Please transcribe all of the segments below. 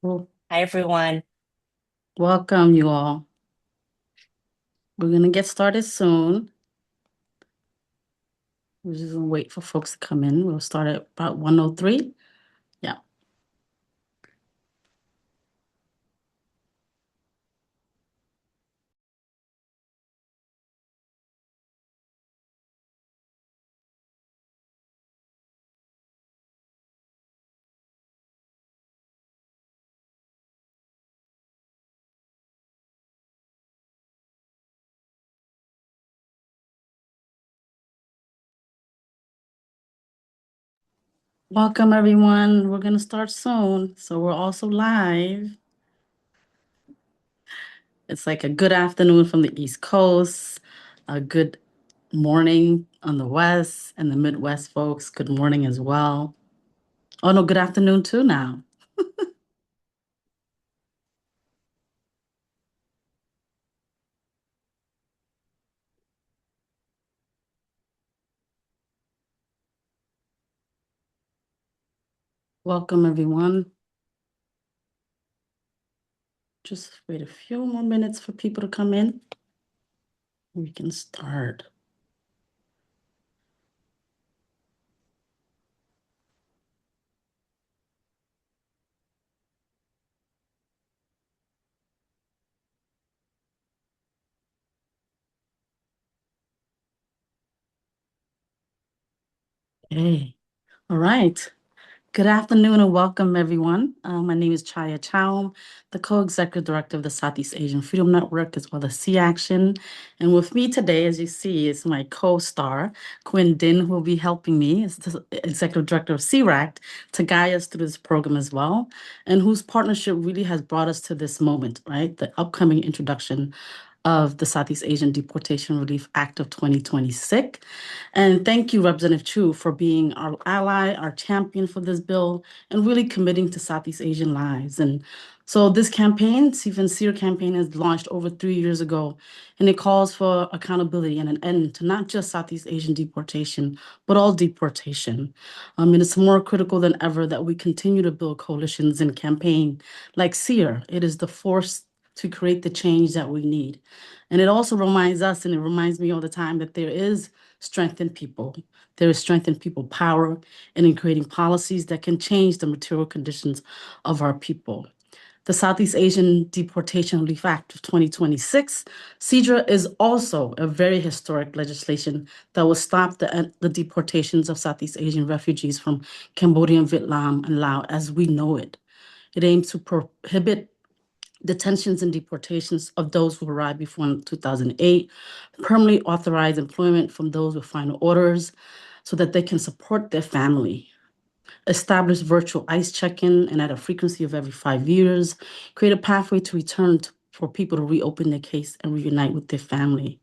Well, Hi, everyone. welcome you all. We're gonna get started soon. We're just gonna wait for folks to come in. We'll start at about 1:03. Yeah. Welcome everyone. We're gonna start soon. So we're also live. It's like a good afternoon from the East Coast, a good morning on the West, and the Midwest folks. Good morning as well. Oh no, good afternoon too now. Welcome everyone. Just wait a few more minutes for people to come in. We can start. Hey. All right. Good afternoon and welcome, everyone. My name is Chaya Chow, the co-executive director of the Southeast Asian Freedom Network, as well as SEACtion. And with me today, as you see, is my co-star, Quinn Din, who will be helping me as the executive director of SEARAC to guide us through this program as well, and whose partnership really has brought us to this moment, right? The upcoming introduction of the Southeast Asian Deportation Relief Act of 2026. And thank you, Representative Chu, for being our ally, our champion for this bill, and really committing to Southeast Asian lives. And so this campaign, SEAFN and SEARAC campaign, is launched over 3 years ago, and it calls for accountability and an end to not just Southeast Asian deportation, but all deportation. And it's more critical than ever that we continue to build coalitions and campaign like SEER. It is the force to create the change that we need. And it also reminds us, and it reminds me all the time, that there is strength in people. There is strength in people power and in creating policies that can change the material conditions of our people. The Southeast Asian Deportation Relief Act of 2026, SEADRA, is also a very historic legislation that will stop the deportations of Southeast Asian refugees from Cambodia, and Vietnam, and Laos as we know it. It aims to prohibit detentions and deportations of those who arrived before 2008, permanently authorize employment from those with final orders so that they can support their family, establish virtual ICE check-in and at a frequency of every 5 years, create a pathway to return for people to reopen their case and reunite with their family.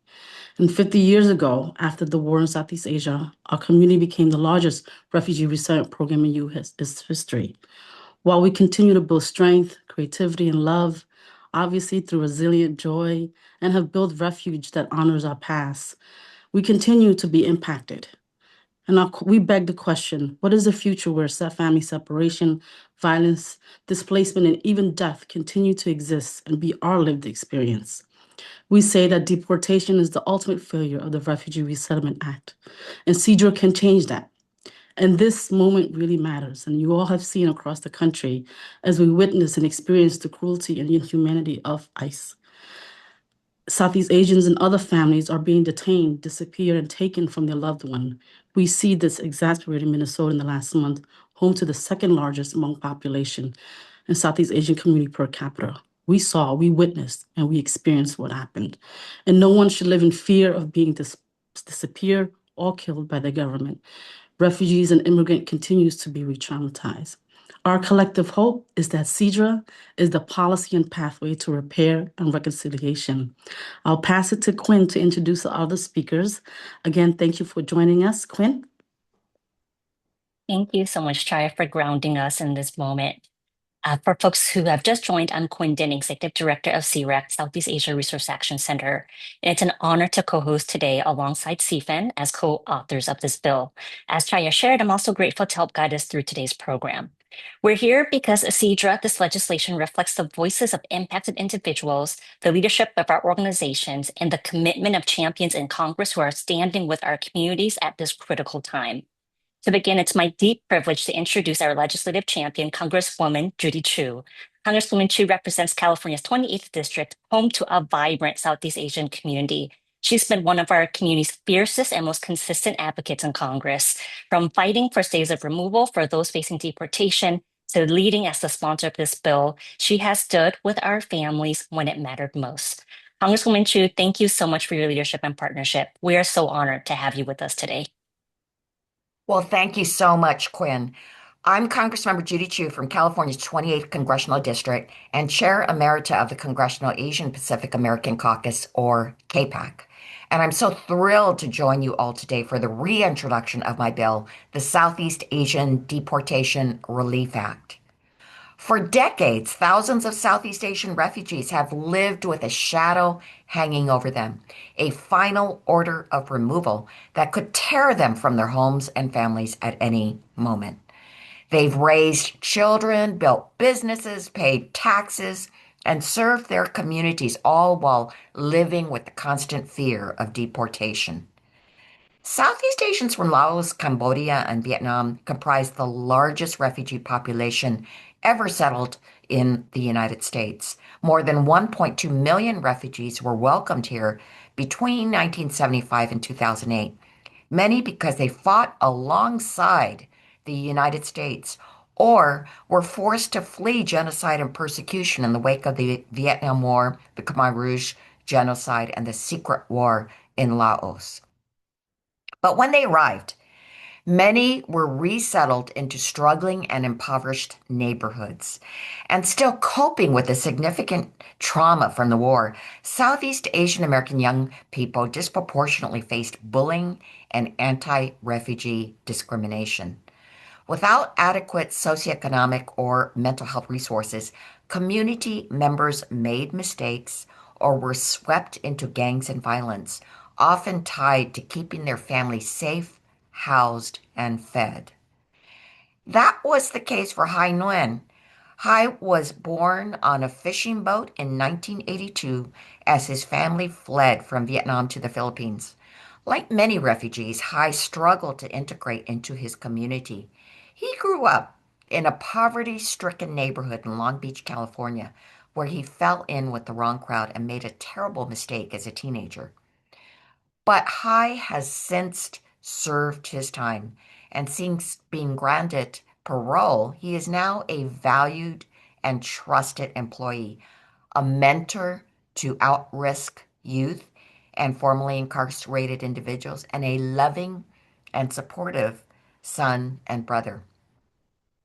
And 50 years ago, after the war in Southeast Asia, our community became the largest refugee resettlement program in U.S. history. While we continue to build strength, creativity, and love, obviously through resilient joy, and have built refuge that honors our past, we continue to be impacted. And we beg the question, what is the future where family separation, violence, displacement, and even death continue to exist and be our lived experience? We say that deportation is the ultimate failure of the Refugee Resettlement Act, and SEADRA can change that. And this moment really matters. And you all have seen across the country as we witness and experience the cruelty and inhumanity of ICE. Southeast Asians and other families are being detained, disappeared, and taken from their loved one. We see this exasperated in Minnesota in the last month, home to the second largest Hmong population in Southeast Asian community per capita. We saw, we witnessed, and we experienced what happened. And no one should live in fear of being disappeared or killed by the government. Refugees and immigrant continues to be re-traumatized. Our collective hope is that SEADRA is the policy and pathway to repair and reconciliation. I'll pass it to Quinn to introduce the other speakers. Again, thank you for joining us. Quinn? Thank you so much, Chaya, for grounding us in this moment. For folks who have just joined, I'm Quinn Din, Executive Director of SEARAC, Southeast Asia Resource Action Center. And it's an honor to co-host today alongside SEAFN as co-authors of this bill. As Chaya shared, I'm also grateful to help guide us through today's program. We're here because SEADRA, this legislation, reflects the voices of impacted individuals, the leadership of our organizations, and the commitment of champions in Congress who are standing with our communities at this critical time. To begin, it's my deep privilege to introduce our legislative champion, Congresswoman Judy Chu. Congresswoman Chu represents California's 28th district, home to a vibrant Southeast Asian community. She's been one of our community's fiercest and most consistent advocates in Congress, from fighting for stays of removal for those facing deportation to leading as the sponsor of this bill. She has stood with our families when it mattered most. Congresswoman Chu, thank you so much for your leadership and partnership. We are so honored to have you with us today. Well, thank you so much, Quinn. I'm Congressmember Judy Chu from California's 28th Congressional District and Chair Emerita of the Congressional Asian Pacific American Caucus, or CAPAC. And I'm so thrilled to join you all today for the reintroduction of my bill, the Southeast Asian Deportation Relief Act. For decades, thousands of Southeast Asian refugees have lived with a shadow hanging over them, a final order of removal that could tear them from their homes and families at any moment. They've raised children, built businesses, paid taxes, and served their communities, all while living with the constant fear of deportation. Southeast Asians from Laos, Cambodia, and Vietnam comprise the largest refugee population ever settled in the United States. More than 1.2 million refugees were welcomed here between 1975 and 2008, many because they fought alongside the United States or were forced to flee genocide and persecution in the wake of the Vietnam War, the Khmer Rouge genocide, and the secret war in Laos. But when they arrived, many were resettled into struggling and impoverished neighborhoods. And still coping with the significant trauma from the war, Southeast Asian American young people disproportionately faced bullying and anti-refugee discrimination. Without adequate socioeconomic or mental health resources, community members made mistakes or were swept into gangs and violence, often tied to keeping their family safe, housed, and fed. That was the case for Hai Nguyen. Hai was born on a fishing boat in 1982 as his family fled from Vietnam to the Philippines. Like many refugees, Hai struggled to integrate into his community. He grew up in a poverty-stricken neighborhood in Long Beach, California, where he fell in with the wrong crowd and made a terrible mistake as a teenager. But Hai has since served his time, and since being granted parole, he is now a valued and trusted employee, a mentor to at-risk youth and formerly incarcerated individuals, and a loving and supportive son and brother.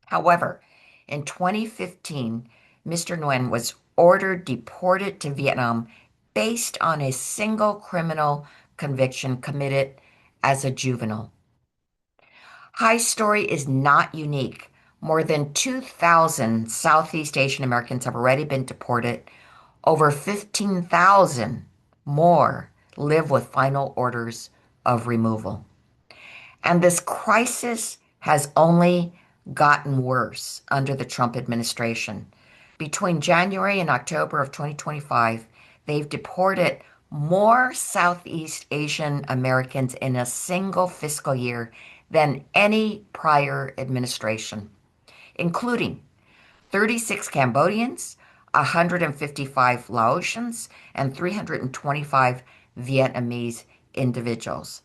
However, in 2015, Mr. Nguyen was ordered deported to Vietnam based on a single criminal conviction committed as a juvenile. Hai's story is not unique. More than 2,000 Southeast Asian Americans have already been deported. Over 15,000 more live with final orders of removal. And this crisis has only gotten worse under the Trump administration. Between January and October of 2025, they've deported more Southeast Asian Americans in a single fiscal year than any prior administration, including 36 Cambodians, 155 Laotians, and 325 Vietnamese individuals.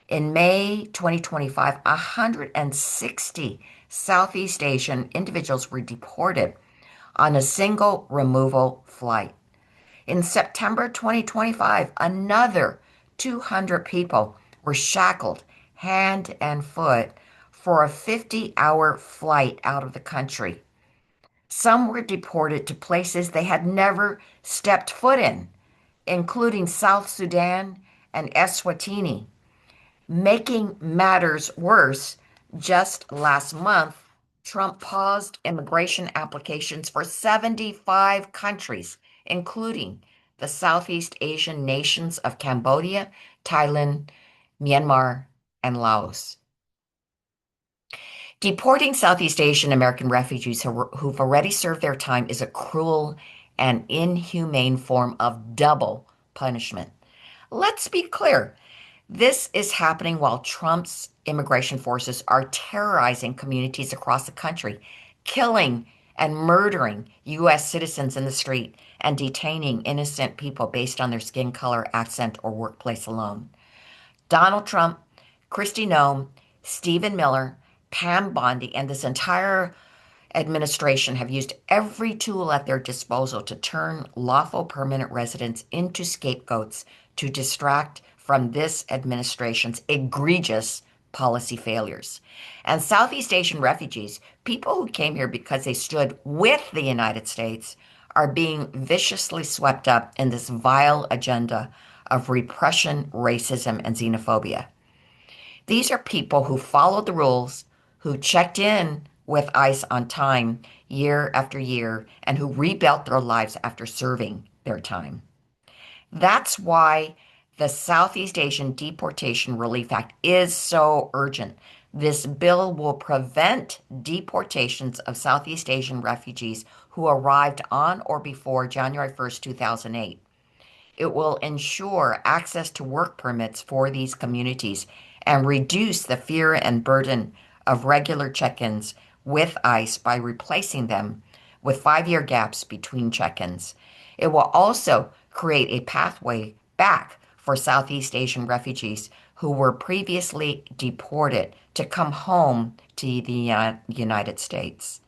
In May 2025, 160 Southeast Asian individuals were deported on a single removal flight. In September 2025, another 200 people were shackled hand and foot for a 50-hour flight out of the country. Some were deported to places they had never stepped foot in, including South Sudan and Eswatini. Making matters worse, just last month, Trump paused immigration applications for 75 countries, including the Southeast Asian nations of Cambodia, Thailand, Myanmar, and Laos. Deporting Southeast Asian American refugees who've already served their time is a cruel and inhumane form of double punishment. Let's be clear. This is happening while Trump's immigration forces are terrorizing communities across the country, killing and murdering U.S. citizens in the street, and detaining innocent people based on their skin color, accent, or workplace alone. Donald Trump, Kristi Noem, Stephen Miller, Pam Bondi, and this entire administration have used every tool at their disposal to turn lawful permanent residents into scapegoats to distract from this administration's egregious policy failures. And Southeast Asian refugees, people who came here because they stood with the United States, are being viciously swept up in this vile agenda of repression, racism, and xenophobia. These are people who followed the rules, who checked in with ICE on time year after year, and who rebuilt their lives after serving their time. That's why the Southeast Asian Deportation Relief Act is so urgent. This bill will prevent deportations of Southeast Asian refugees who arrived on or before January 1st, 2008. It will ensure access to work permits for these communities and reduce the fear and burden of regular check-ins with ICE by replacing them with 5-year gaps between check-ins. It will also create a pathway back for Southeast Asian refugees who were previously deported to come home to the United States.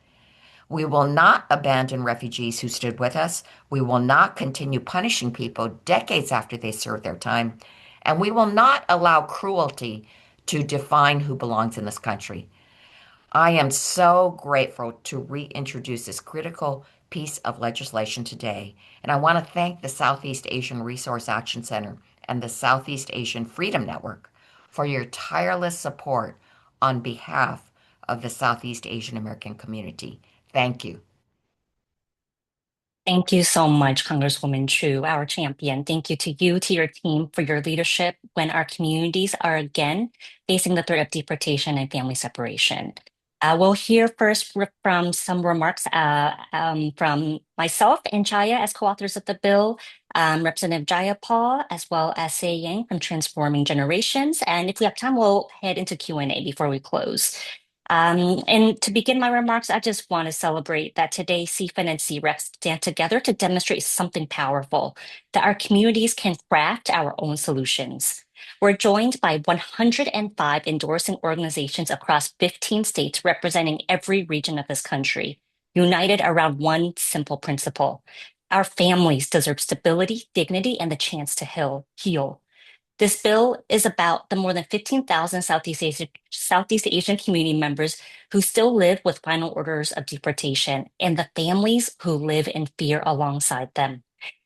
We will not abandon refugees who stood with us. We will not continue punishing people decades after they serve their time. And we will not allow cruelty to define who belongs in this country. I am so grateful to reintroduce this critical piece of legislation today. And I want to thank the Southeast Asian Resource Action Center and the Southeast Asian Freedom Network for your tireless support on behalf of the Southeast Asian American community. Thank you. Thank you so much, Congresswoman Chu, our champion. Thank you to you, to your team for your leadership when our communities are again facing the threat of deportation and family separation. We'll hear first from some remarks from myself and Chaya as co-authors of the bill, Representative Jayapal, as well as Say Yang from Transforming Generations. And if we have time, we'll head into Q&A before we close. And to begin my remarks, I just want to celebrate that today SEAFN and SEARAC stand together to demonstrate something powerful, that our communities can craft our own solutions. We're joined by 105 endorsing organizations across 15 states representing every region of this country, united around one simple principle. Our families deserve stability, dignity, and the chance to heal. This bill is about the more than 15,000 Southeast Asian community members who still live with final orders of deportation and the families who live in fear alongside them.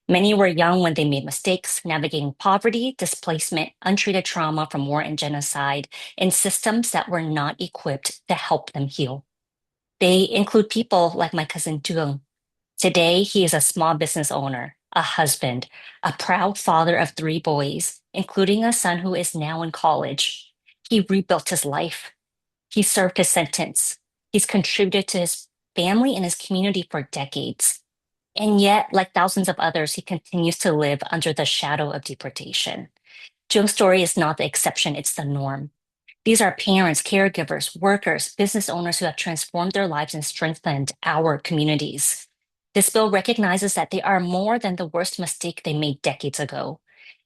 Many were young when they made mistakes, navigating poverty, displacement, untreated trauma from war and genocide, in systems that were not equipped to help them heal. They include people like my cousin Jung. Today, he is a small business owner, a husband, a proud father of 3 boys, including a son who is now in college. He rebuilt his life. He served his sentence. He's contributed to his family and his community for decades. And yet, like thousands of others, he continues to live under the shadow of deportation. Jung's story is not the exception, it's the norm. These are parents, caregivers, workers, business owners who have transformed their lives and strengthened our communities. This bill recognizes that they are more than the worst mistake they made decades ago.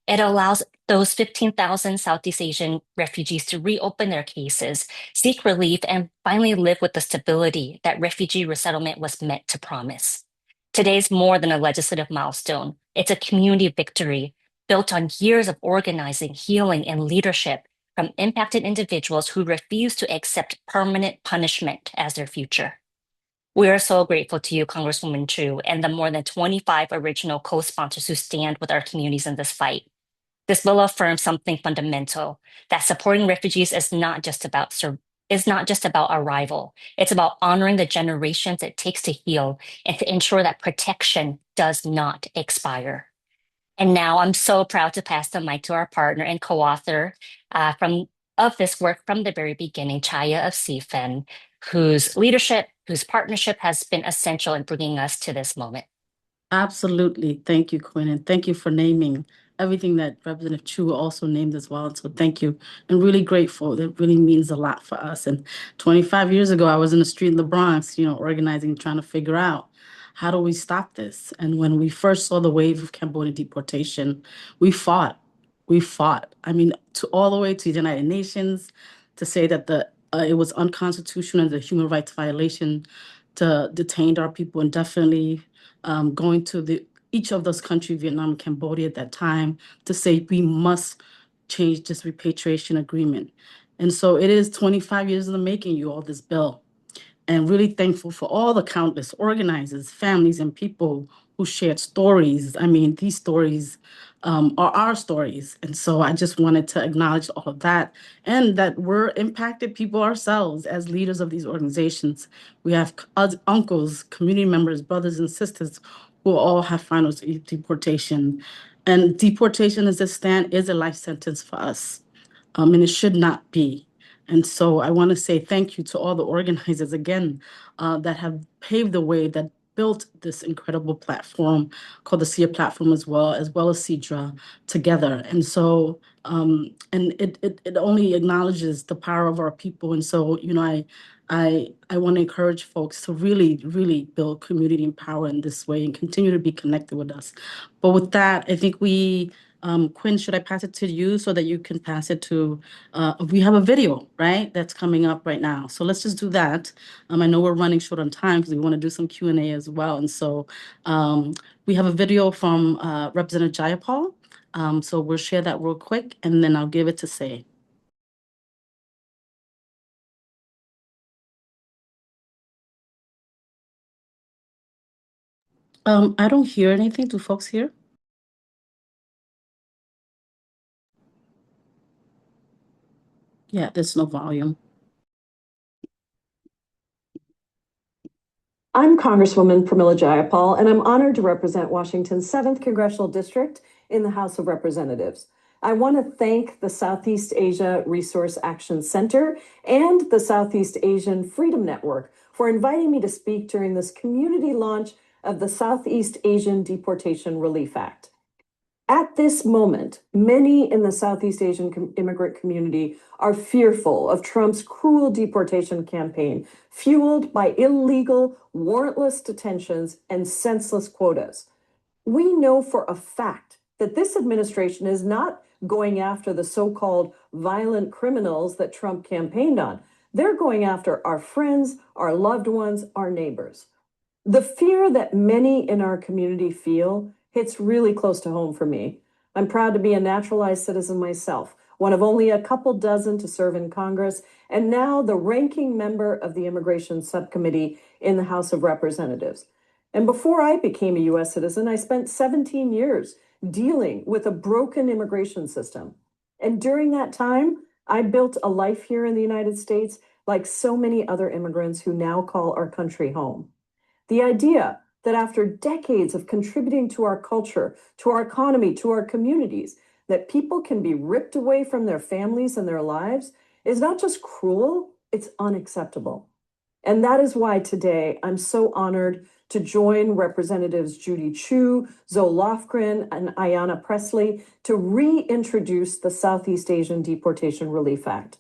It allows those 15,000 Southeast Asian refugees to reopen their cases, seek relief, and finally live with the stability that refugee resettlement was meant to promise. Today is more than a legislative milestone. It's a community victory built on years of organizing, healing, and leadership from impacted individuals who refuse to accept permanent punishment as their future. We are so grateful to you, Congresswoman Chu, and the more than 25 original co-sponsors who stand with our communities in this fight. This bill affirms something fundamental, that supporting refugees is not just about arrival. It's about honoring the generations it takes to heal and to ensure that protection does not expire. And now I'm so proud to pass the mic to our partner and co-author of this work from the very beginning, Chaya of SEAFN, whose leadership, whose partnership has been essential in bringing us to this moment. Absolutely. Thank you, Quinn. And thank you for naming everything that Representative Chu also named as well. So thank you. And really grateful. That really means a lot for us. And 25 years ago, I was in the street in the Bronx, organizing, trying to figure out how do we stop this? And when we first saw the wave of Cambodian deportation, we fought. We fought. I mean, to all the way to the United Nations to say that it was unconstitutional and a human rights violation to detain our people indefinitely, going to each of those countries, Vietnam and Cambodia at that time, to say we must change this repatriation agreement. And so it is 25 years in the making, you all, this bill. And really thankful for all the countless organizers, families, and people who shared stories. I mean, these stories are our stories. And so I just wanted to acknowledge all of that and that we're impacted people ourselves as leaders of these organizations. We have uncles, community members, brothers and sisters who all have finals deportation. And deportation is a life sentence for us. And it should not be. And so I want to say thank you to all the organizers again that have paved the way, that built this incredible platform called the SEA platform as well as SEADRA together. And so and it only acknowledges the power of our people. And so, I want to encourage folks to really, really build community and power in this way and continue to be connected with us. But with that, I think Quinn, should I pass it to you so that you can pass it to, we have a video, right, that's coming up right now. So let's just do that. I know we're running short on time because we want to do some Q&A as well. And so we have a video from Representative Jayapal. So we'll share that real quick and then I'll give it to Say. I don't hear anything. Do folks hear? Yeah, there's no volume. I'm Congresswoman Pramila Jayapal, and I'm honored to represent Washington's 7th Congressional District in the House of Representatives. I want to thank the Southeast Asia Resource Action Center and the Southeast Asian Freedom Network for inviting me to speak during this community launch of the Southeast Asian Deportation Relief Act. At this moment, many in the Southeast Asian immigrant community are fearful of Trump's cruel deportation campaign, fueled by illegal, warrantless detentions and senseless quotas. We know for a fact that this administration is not going after the so-called violent criminals that Trump campaigned on. They're going after our friends, our loved ones, our neighbors. The fear that many in our community feel hits really close to home for me. I'm proud to be a naturalized citizen myself, one of only a couple dozen to serve in Congress, and now the ranking member of the Immigration Subcommittee in the House of Representatives. And before I became a U.S. citizen, I spent 17 years dealing with a broken immigration system. And during that time, I built a life here in the United States like so many other immigrants who now call our country home. The idea that after decades of contributing to our culture, to our economy, to our communities, that people can be ripped away from their families and their lives is not just cruel, it's unacceptable. And that is why today I'm so honored to join Representatives Judy Chu, Zoe Lofgren, and Ayanna Pressley to reintroduce the Southeast Asian Deportation Relief Act.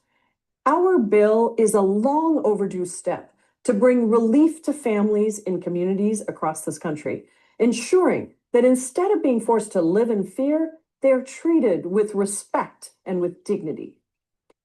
Our bill is a long overdue step to bring relief to families in communities across this country, ensuring that instead of being forced to live in fear, they're treated with respect and with dignity.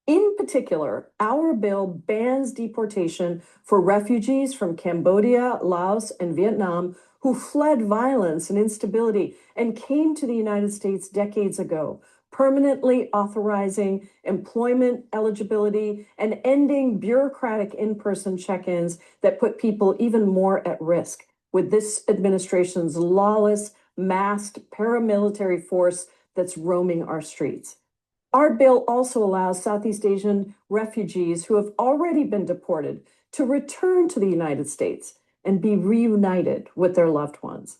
In particular, our bill bans deportation for refugees from Cambodia, Laos, and Vietnam who fled violence and instability and came to the United States decades ago, permanently authorizing employment eligibility and ending bureaucratic in-person check-ins that put people even more at risk with this administration's lawless, masked paramilitary force that's roaming our streets. Our bill also allows Southeast Asian refugees who have already been deported to return to the United States and be reunited with their loved ones.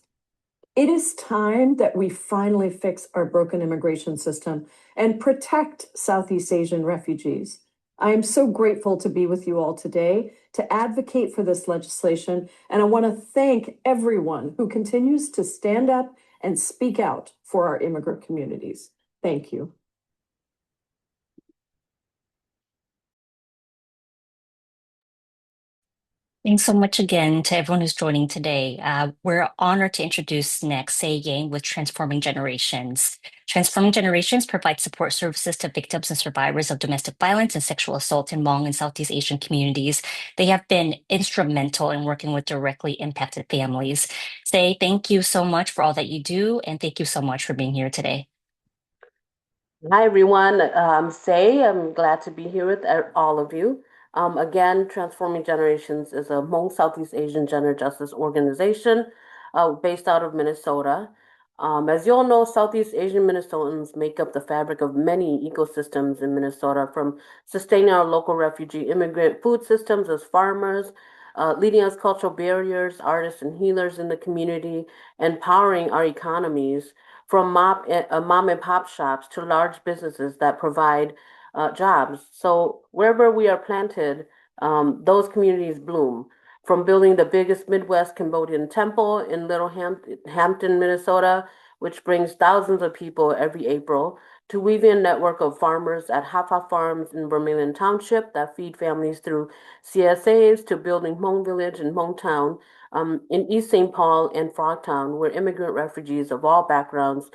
It is time that we finally fix our broken immigration system and protect Southeast Asian refugees. I am so grateful to be with you all today to advocate for this legislation, and I want to thank everyone who continues to stand up and speak out for our immigrant communities. Thank you. Thanks so much again to everyone who's joining today. We're honored to introduce next Say Yang with Transforming Generations. Transforming Generations provides support services to victims and survivors of domestic violence and sexual assault in Hmong and Southeast Asian communities. They have been instrumental in working with directly impacted families. Say, thank you so much for all that you do, and thank you so much for being here today. Hi, everyone. Say, I'm glad to be here with all of you. Again, Transforming Generations is a Hmong Southeast Asian gender justice organization based out of Minnesota. As you all know, Southeast Asian Minnesotans make up the fabric of many ecosystems in Minnesota, from sustaining our local refugee immigrant food systems as farmers, leading as cultural barriers, artists and healers in the community, and powering our economies from mom and pop shops to large businesses that provide jobs. So wherever we are planted, those communities bloom. From building the biggest Midwest Cambodian temple in Hampton, Minnesota, which brings thousands of people every April, to weaving a network of farmers at Hafa Farms in Vermilion Township that feed families through CSAs, to building Hmong Village and Hmong Town, in East St. Paul and Frogtown, where immigrant refugees of all backgrounds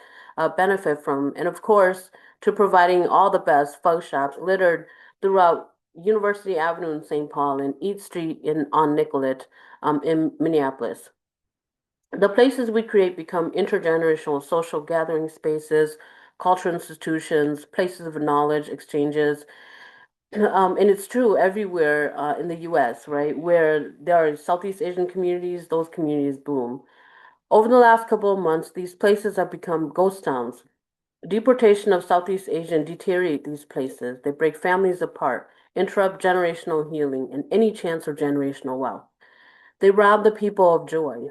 benefit from, and of course, to providing all the best pho shops littered throughout University Avenue in St. Paul and Eat Street on Nicollet in Minneapolis. The places we create become intergenerational social gathering spaces, cultural institutions, places of knowledge exchanges, and it's true everywhere in the US, right? Where there are Southeast Asian communities, those communities boom. Over the last couple of months, these places have become ghost towns. Deportation of Southeast Asian deteriorate these places. They break families apart, interrupt generational healing and any chance of generational wealth. They rob the people of joy.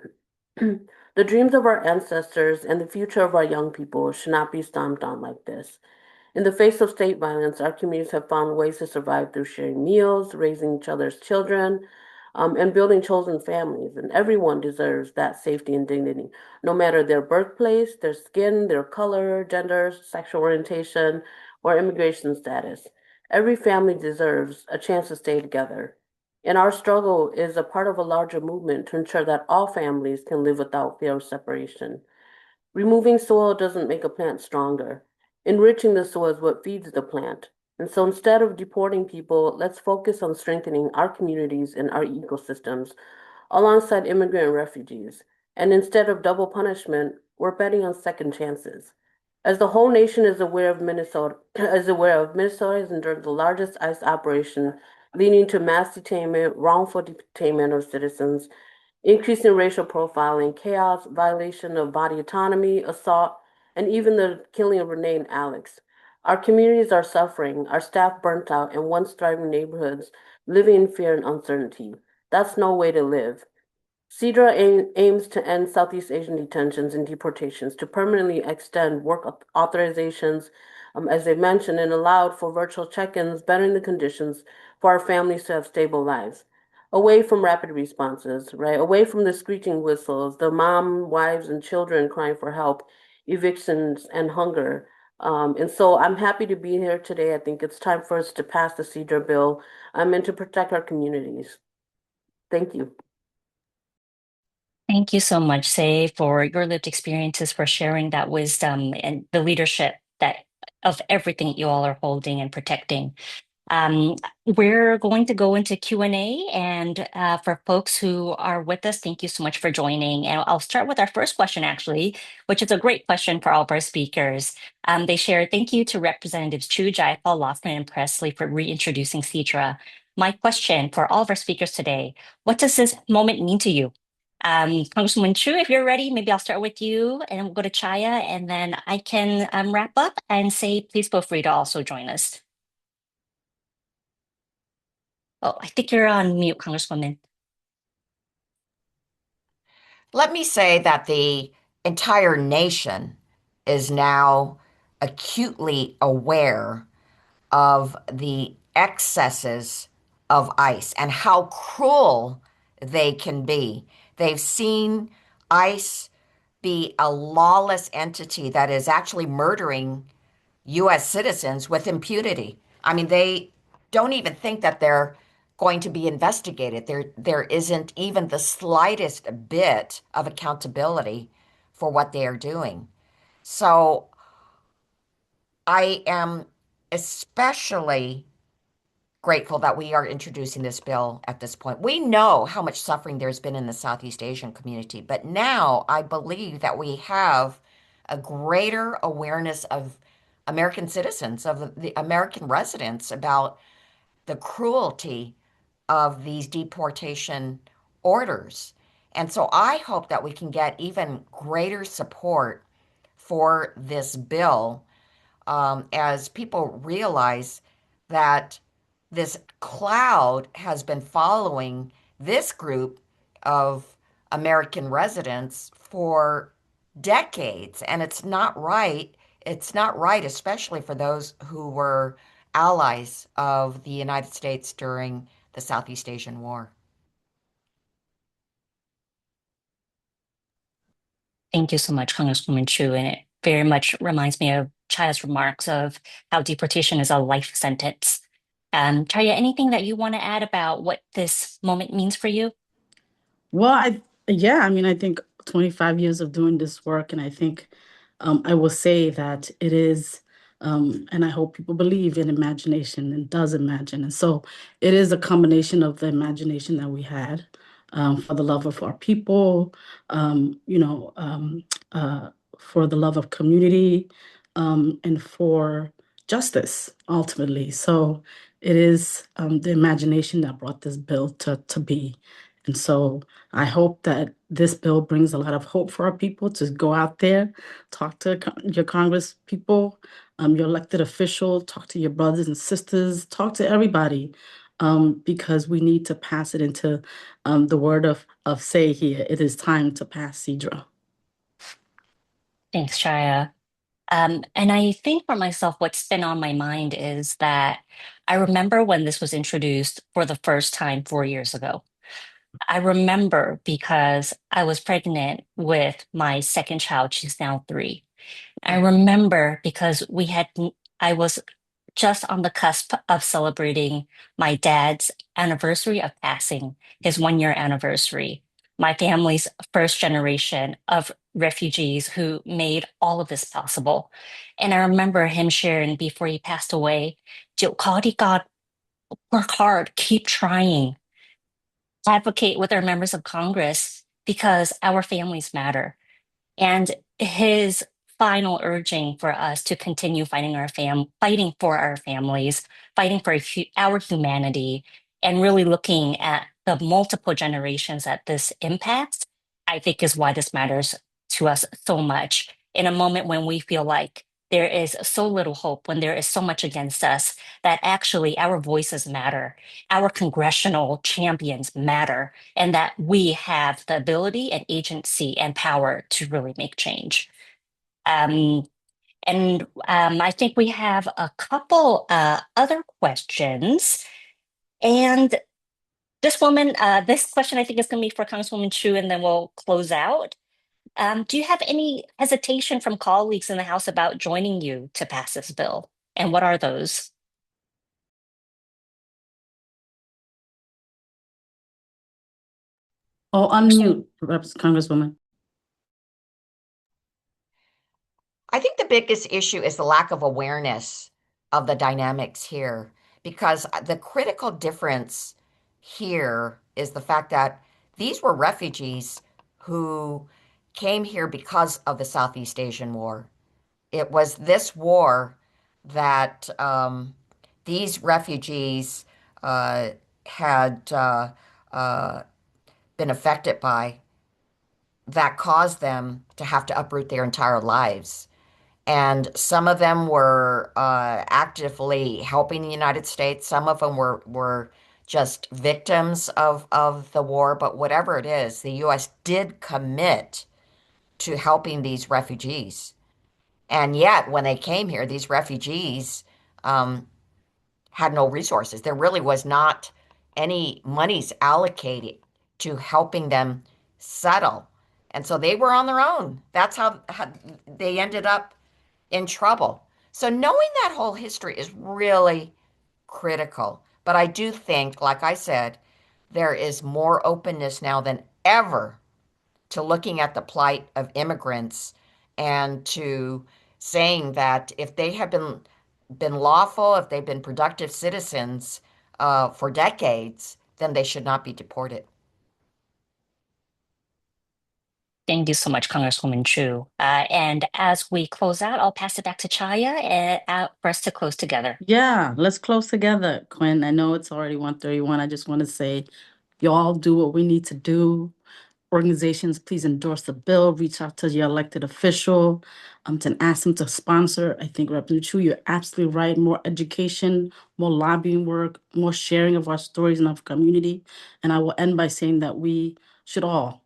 The dreams of our ancestors and the future of our young people should not be stomped on like this. In the face of state violence, our communities have found ways to survive through sharing meals, raising each other's children, and building chosen families. And everyone deserves that safety and dignity, no matter their birthplace, their skin, their color, gender, sexual orientation, or immigration status. Every family deserves a chance to stay together. And our struggle is a part of a larger movement to ensure that all families can live without fear of separation. Removing soil doesn't make a plant stronger. Enriching the soil is what feeds the plant. And so instead of deporting people, let's focus on strengthening our communities and our ecosystems alongside immigrant and refugees. And instead of double punishment, we're betting on second chances. As the whole nation is aware of Minnesota has endured the largest ICE operation, leading to mass detainment, wrongful detainment of citizens, increasing racial profiling, chaos, violation of body autonomy, assault, and even the killing of Renee and Alex. Our communities are suffering, our staff burnt out, and once thriving neighborhoods living in fear and uncertainty. That's no way to live. SEADRA aims to end Southeast Asian detentions and deportations, to permanently extend work authorizations, as they mentioned, and allowed for virtual check-ins, bettering the conditions for our families to have stable lives. Away from rapid responses, right? Away from the screeching whistles, the mom, wives, and children crying for help, evictions, and hunger. And so I'm happy to be here today. I think it's time for us to pass the SEADRA bill, and to protect our communities. Thank you. Thank you so much, Say, for your lived experiences, for sharing that wisdom and the leadership that of everything you all are holding and protecting. We're going to go into Q&A, and for folks who are with us, thank you so much for joining. And I'll start with our first question, actually, which is a great question for all of our speakers. They share, thank you to Representatives Chu, Jayapal, Lofgren, and Pressley for reintroducing SEADRA. My question for all of our speakers today, what does this moment mean to you? Congresswoman Chu, if you're ready, maybe I'll start with you and we'll go to Chaya, and then I can wrap up and say, please feel free to also join us. Oh, I think you're on mute, Congresswoman. Let me say that the entire nation is now acutely aware of the excesses of ICE and how cruel they can be. They've seen ICE be a lawless entity that is actually murdering U.S. citizens with impunity. I mean, they don't even think that they're going to be investigated. There isn't even the slightest bit of accountability for what they are doing. So I am especially grateful that we are introducing this bill at this point. We know how much suffering there's been in the Southeast Asian community, but now I believe that we have a greater awareness of American citizens, of the American residents, about the cruelty of these deportation orders. And so I hope that we can get even greater support for this bill as people realize that this cloud has been following this group of American residents for decades, and it's not right. It's not right, especially for those who were allies of the United States during the Southeast Asian War. Thank you so much, Congresswoman Chu. And it very much reminds me of Chaya's remarks of how deportation is a life sentence. Chaya, anything that you want to add about what this moment means for you? Well, yeah, I mean, I think 25 years of doing this work, and I think I will say that it is, and I hope people believe in imagination and does imagine. And so it is a combination of the imagination that we had for the love of our people, uh, for the love of community, and for justice, ultimately. So it is the imagination that brought this bill to be. And so I hope that this bill brings a lot of hope for our people to go out there, talk to your Congress people, your elected official, talk to your brothers and sisters, talk to everybody, because we need to pass it into the word of say here. It is time to pass SEADRA. Thanks, Chaya. And I think for myself, what's been on my mind is that I remember when this was introduced for the first time 4 years ago. I remember because I was pregnant with my second child. She's now 3. I remember because I was just on the cusp of celebrating my dad's anniversary of passing, his 1 year anniversary, my family's first generation of refugees who made all of this possible. And I remember him sharing before he passed away, "Chịu khó đi con, work hard, keep trying, advocate with our members of Congress because our families matter." And his final urging for us to continue fighting for our families, fighting for our humanity, and really looking at the multiple generations that this impacts, I think is why this matters to us so much in a moment when we feel like there is so little hope, when there is so much against us, that actually our voices matter, our congressional champions matter, and that we have the ability and agency and power to really make change. Um, and I think we have a couple other questions. And this question I think is going to be for Congresswoman Chu, and then we'll close out. Do you have any hesitation from colleagues in the House about joining you to pass this bill? And what are those? Oh, unmute, Congresswoman. I think the biggest issue is the lack of awareness of the dynamics here, because the critical difference here is the fact that these were refugees who came here because of the Southeast Asian War. It was this war that these refugees had been affected by that caused them to have to uproot their entire lives. And some of them were actively helping the United States. Some of them were just victims of the war. But whatever it is, the U.S. did commit to helping these refugees. And yet, when they came here, these refugees had no resources. There really was not any monies allocated to helping them settle. And so they were on their own. That's how they ended up in trouble. So knowing that whole history is really critical. But I do think, like I said, there is more openness now than ever to looking at the plight of immigrants and to saying that if they have been lawful, if they've been productive citizens for decades, then they should not be deported. Thank you so much, Congresswoman Chu. And as we close out, I'll pass it back to Chaya for us to close together. Yeah, let's close together, Quinn. I know it's already 1:31. I just want to say, y'all do what we need to do. Organizations, please endorse the bill. Reach out to your elected official, to ask them to sponsor. I think Representative Chu, you're absolutely right. More education, more lobbying work, more sharing of our stories in our community. And I will end by saying that we should all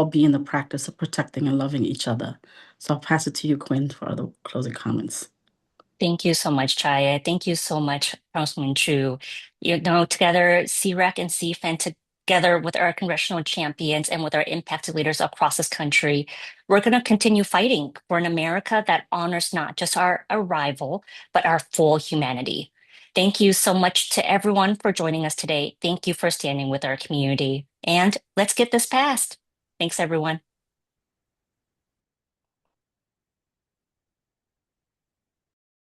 be in the practice of protecting and loving each other. So I'll pass it to you, Quinn, for other closing comments. Thank you so much, Chaya. Thank you so much, Congresswoman Chu. You know, together, SEARAC and SEAFN, together with our congressional champions and with our impacted leaders across this country, we're going to continue fighting for an America that honors not just our arrival, but our full humanity. Thank you so much to everyone for joining us today. Thank you for standing with our community. And let's get this passed. Thanks, everyone.